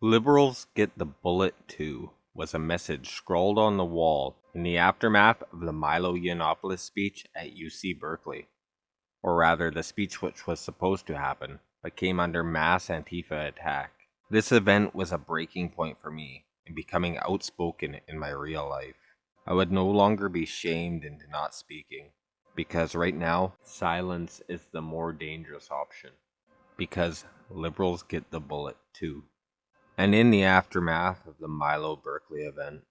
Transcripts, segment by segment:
Liberals get the bullet too was a message scrawled on the wall in the aftermath of the Milo Yiannopoulos speech at UC Berkeley. Or rather, the speech which was supposed to happen, but came under mass Antifa attack. This event was a breaking point for me in becoming outspoken in my real life. I would no longer be shamed into not speaking, because right now, silence is the more dangerous option. Because liberals get the bullet too. And in the aftermath of the Milo Berkeley event,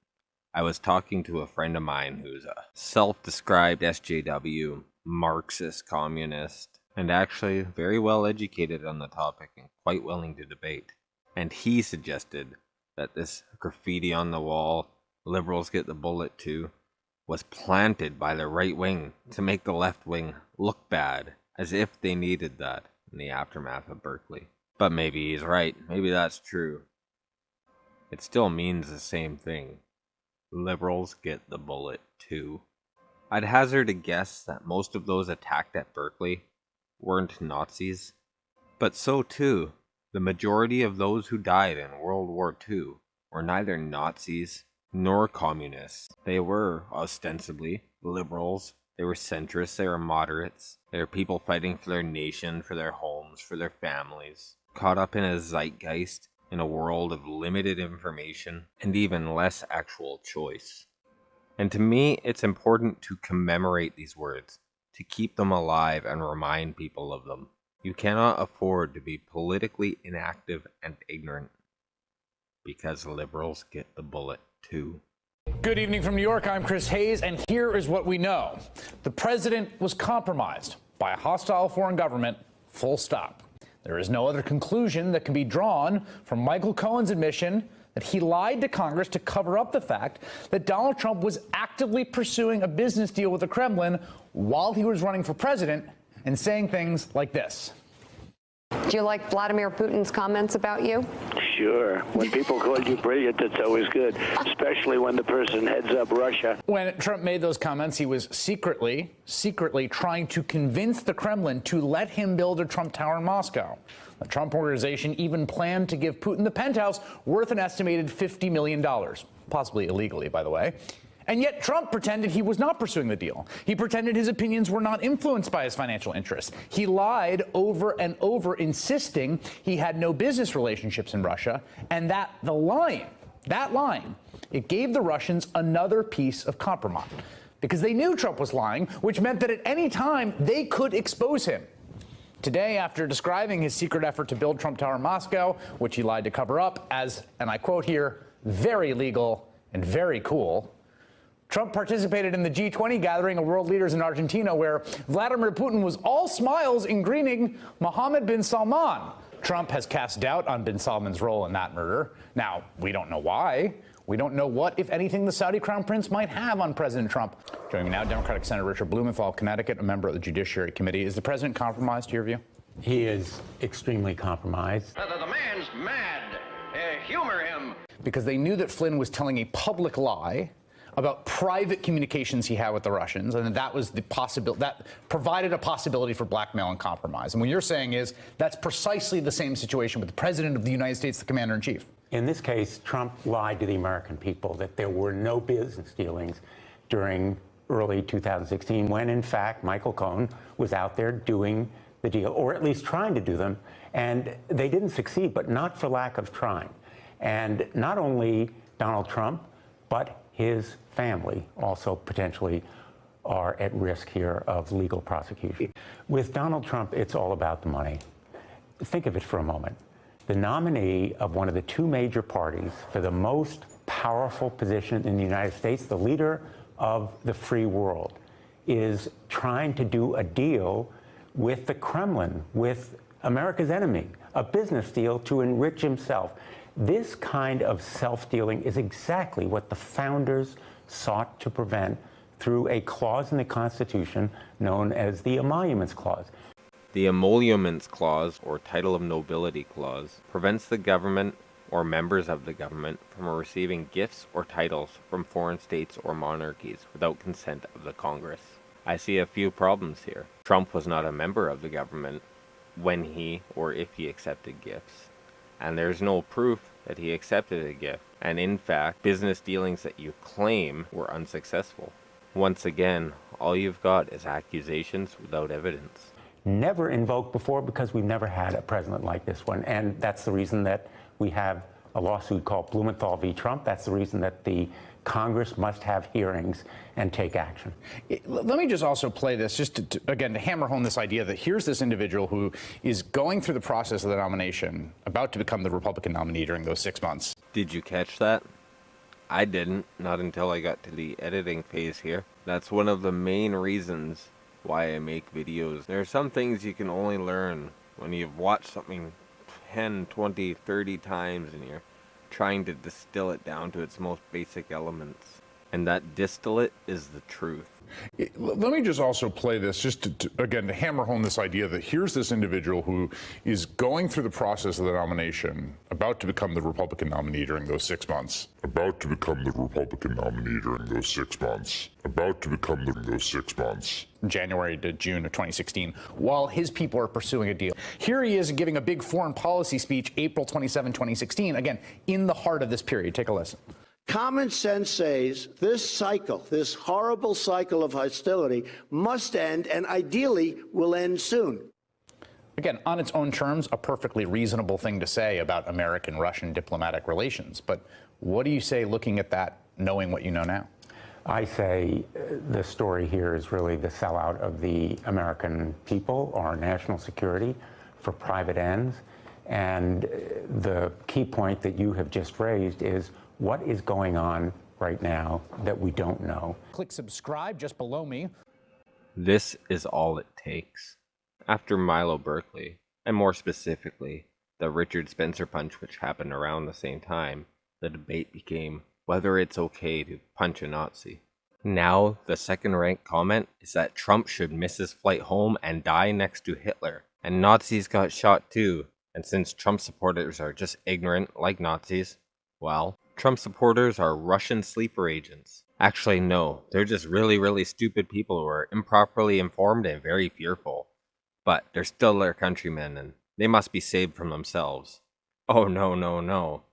I was talking to a friend of mine who's a self-described SJW, Marxist communist, and actually very well educated on the topic and quite willing to debate. And he suggested that this graffiti on the wall, liberals get the bullet too, was planted by the right wing to make the left wing look bad, as if they needed that in the aftermath of Berkeley. But maybe he's right, maybe that's true. It still means the same thing. Liberals get the bullet too. I'd hazard a guess that most of those attacked at Berkeley weren't Nazis, but so too, the majority of those who died in World War II were neither Nazis nor communists. They were, ostensibly, liberals, they were centrists, they were moderates, they were people fighting for their nation, for their homes, for their families, caught up in a zeitgeist in a world of limited information and even less actual choice. And to me, it's important to commemorate these words, to keep them alive and remind people of them. You cannot afford to be politically inactive and ignorant, because liberals get the bullet too. Good evening from New York. I'm Chris Hayes, and here is what we know. The president was compromised by a hostile foreign government, full stop. There is no other conclusion that can be drawn from Michael Cohen's admission that he lied to Congress to cover up the fact that Donald Trump was actively pursuing a business deal with the Kremlin while he was running for president and saying things like this. Do you like Vladimir Putin's comments about you? Sure. When people call you brilliant, it's always good, especially when the person heads up Russia. When Trump made those comments, he was secretly trying to convince the Kremlin to let him build a Trump Tower in Moscow. The Trump organization even planned to give Putin the penthouse worth an estimated $50 million, possibly illegally, by the way. And yet Trump pretended he was not pursuing the deal. He pretended his opinions were not influenced by his financial interests. He lied over and over, insisting he had no business relationships in Russia, and that lying, it gave the Russians another piece of compromise. Because they knew Trump was lying, which meant that at any time they could expose him. Today, after describing his secret effort to build Trump Tower in Moscow, which he lied to cover up as, and I quote here, very legal and very cool, Trump participated in the G20 gathering of world leaders in Argentina, where Vladimir Putin was all smiles in greeting Mohammed bin Salman. Trump has cast doubt on bin Salman's role in that murder. Now, we don't know why. We don't know what, if anything, the Saudi crown prince might have on President Trump. Joining me now, Democratic Senator Richard Blumenthal, Connecticut, a member of the Judiciary Committee. Is the president compromised, to your view? He is extremely compromised. The man's mad. Humor him. Because they knew that Flynn was telling a public lie about private communications he had with the Russians, and that was the possibility, that provided a possibility for blackmail and compromise. And what you're saying is that's precisely the same situation with the President of the United States, the Commander-in-Chief. In this case, Trump lied to the American people that there were no business dealings during early 2016, when in fact Michael Cohen was out there doing the deal, or at least trying to do them, and they didn't succeed, but not for lack of trying. And not only Donald Trump, but his family also potentially are at risk here of legal prosecution. With Donald Trump, it's all about the money. Think of it for a moment. The nominee of one of the two major parties for the most powerful position in the United States, the leader of the free world, is trying to do a deal with the Kremlin, with America's enemy, a business deal to enrich himself. This kind of self-dealing is exactly what the founders sought to prevent through a clause in the Constitution known as the Emoluments Clause. The Emoluments Clause, or Title of Nobility Clause, prevents the government or members of the government from receiving gifts or titles from foreign states or monarchies without consent of the Congress. I see a few problems here. Trump was not a member of the government when he or if he accepted gifts. And there's no proof that he accepted a gift, and in fact, business dealings that you claim were unsuccessful. Once again, all you've got is accusations without evidence. Never invoked before because we've never had a president like this one. And that's the reason that we have a lawsuit called Blumenthal v. Trump. That's the reason that the Congress must have hearings and take action. Let me just also play this, just to again, to hammer home this idea that here's this individual who is going through the process of the nomination, about to become the Republican nominee during those 6 months. Did you catch that? I didn't, not until I got to the editing phase here. That's one of the main reasons why I make videos. There are some things you can only learn when you've watched something 10, 20, 30 times and you're trying to distill it down to its most basic elements. And that distillate is the truth. Let me just also play this, just to again, to hammer home this idea that here's this individual who is going through the process of the nomination, about to become the Republican nominee during those 6 months. About to become the Republican nominee during those 6 months. About to become those 6 months. January to June of 2016, while his people are pursuing a deal. Here he is giving a big foreign policy speech, April 27, 2016, again, in the heart of this period. Take a listen. Common sense says this cycle, this horrible cycle of hostility, must end and ideally will end soon. Again, on its own terms, a perfectly reasonable thing to say about American-Russian diplomatic relations. But what do you say looking at that, knowing what you know now? I say the story here is really the sellout of the American people, our national security, for private ends. And the key point that you have just raised is what is going on right now that we don't know. Click subscribe just below me. This is all it takes. After Milo Berkeley, and more specifically, the Richard Spencer punch, which happened around the same time, the debate became whether it's okay to punch a Nazi. Now, the second-ranked comment is that Trump should miss his flight home and die next to Hitler. And Nazis got shot too. And since Trump supporters are just ignorant like Nazis, well, Trump supporters are Russian sleeper agents. Actually, no, they're just really stupid people who are improperly informed and very fearful. But they're still their countrymen, and they must be saved from themselves. Oh no.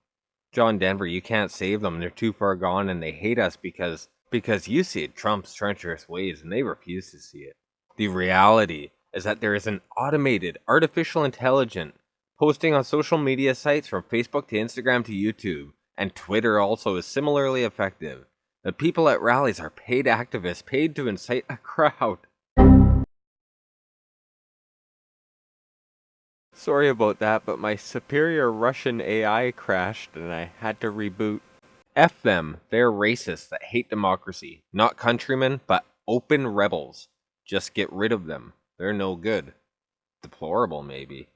John Denver, you can't save them. They're too far gone, and they hate us because you see Trump's treacherous ways, and they refuse to see it. The reality is that there is an automated artificial intelligence posting on social media sites from Facebook to Instagram to YouTube, and Twitter also is similarly effective. The people at rallies are paid activists, paid to incite a crowd. Sorry about that, but my superior Russian AI crashed and I had to reboot. F them, they're racists that hate democracy. Not countrymen, but open rebels. Just get rid of them. They're no good. Deplorable, maybe.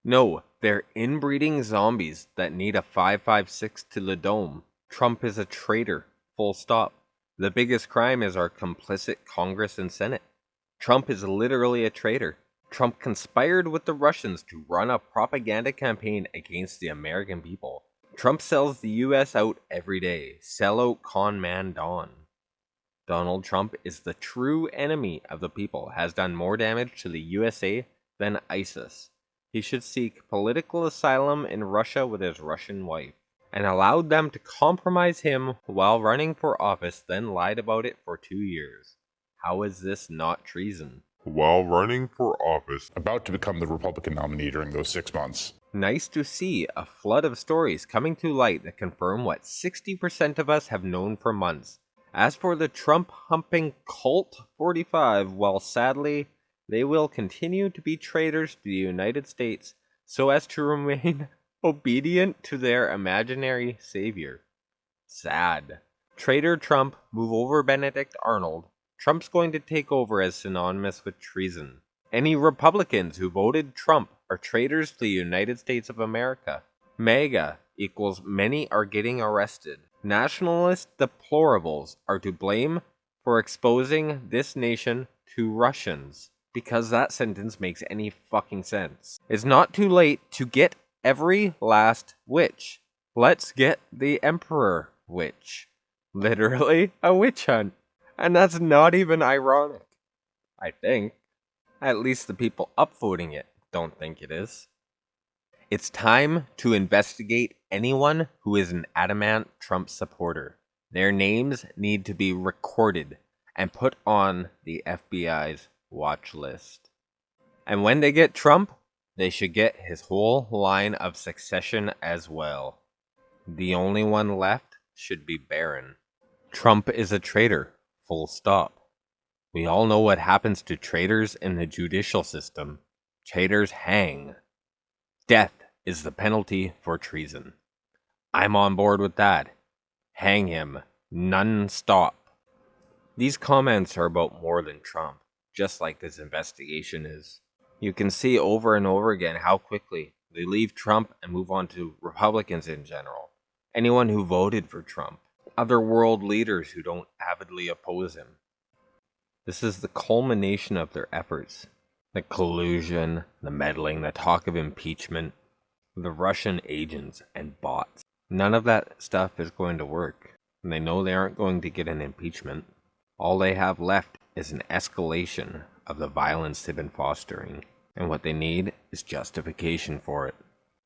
No, they're inbreeding zombies that need a 5.56 to the dome. Trump is a traitor. Full stop. The biggest crime is our complicit Congress and Senate. Trump is literally a traitor. Trump conspired with the Russians to run a propaganda campaign against the American people. Trump sells the US out every day. Sellout con man Don. Donald Trump is the true enemy of the people, has done more damage to the USA than ISIS. He should seek political asylum in Russia with his Russian wife, and allowed them to compromise him while running for office, then lied about it for 2 years. How is this not treason? While running for office. About to become the Republican nominee during those 6 months. Nice to see a flood of stories coming to light that confirm what 60% of us have known for months. As for the Trump-humping cult 45, well, sadly, they will continue to be traitors to the United States so as to remain obedient to their imaginary savior. Sad. Traitor Trump, move over Benedict Arnold. Trump's going to take over as synonymous with treason. Any Republicans who voted Trump are traitors to the United States of America. MAGA equals many are getting arrested. Nationalist deplorables are to blame for exposing this nation to Russians. Because that sentence makes any fucking sense. It's not too late to get every last witch. Let's get the Emperor witch. Literally a witch hunt. And that's not even ironic. I think. At least the people upvoting it don't think it is. It's time to investigate anyone who is an adamant Trump supporter. Their names need to be recorded and put on the FBI's watch list. And when they get Trump, they should get his whole line of succession as well. The only one left should be Barron. Trump is a traitor, full stop. We all know what happens to traitors in the judicial system. Traitors hang. Death is the penalty for treason. I'm on board with that. Hang him, non-stop. These comments are about more than Trump, just like this investigation is. You can see over and over again how quickly they leave Trump and move on to Republicans in general. Anyone who voted for Trump. Other world leaders who don't avidly oppose him. This is the culmination of their efforts. The collusion, the meddling, the talk of impeachment, the Russian agents and bots. None of that stuff is going to work. And they know they aren't going to get an impeachment. All they have left is an escalation of the violence they've been fostering. And what they need is justification for it.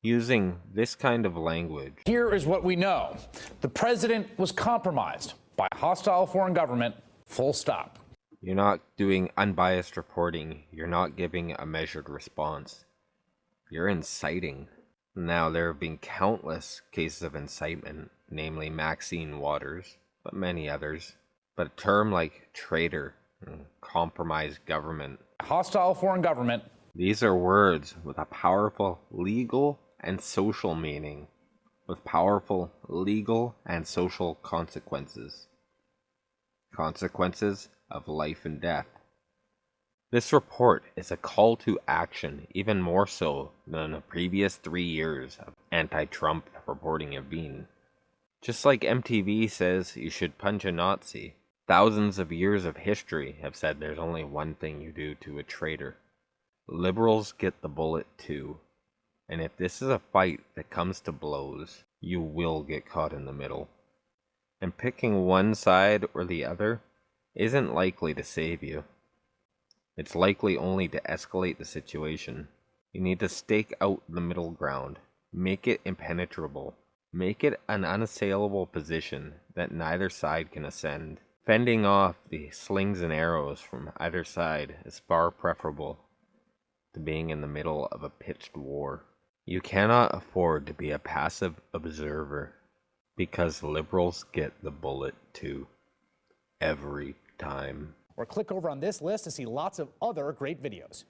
Using this kind of language. Here is what we know. The president was compromised by a hostile foreign government, full stop. You're not doing unbiased reporting. You're not giving a measured response. You're inciting. Now, there have been countless cases of incitement, namely Maxine Waters, but many others. But a term like traitor, compromised government, hostile foreign government. These are words with a powerful legal and social meaning, with powerful legal and social consequences. Consequences of life and death. This report is a call to action, even more so than the previous 3 years of anti-Trump reporting have been. Just like MTV says you should punch a Nazi, thousands of years of history have said there's only one thing you do to a traitor. Liberals get the bullet too. And if this is a fight that comes to blows, you will get caught in the middle. And picking one side or the other isn't likely to save you. It's likely only to escalate the situation. You need to stake out the middle ground. Make it impenetrable. Make it an unassailable position that neither side can ascend. Fending off the slings and arrows from either side is far preferable to being in the middle of a pitched war. You cannot afford to be a passive observer, because liberals get the bullet too. Every time. Or click over on this list to see lots of other great videos.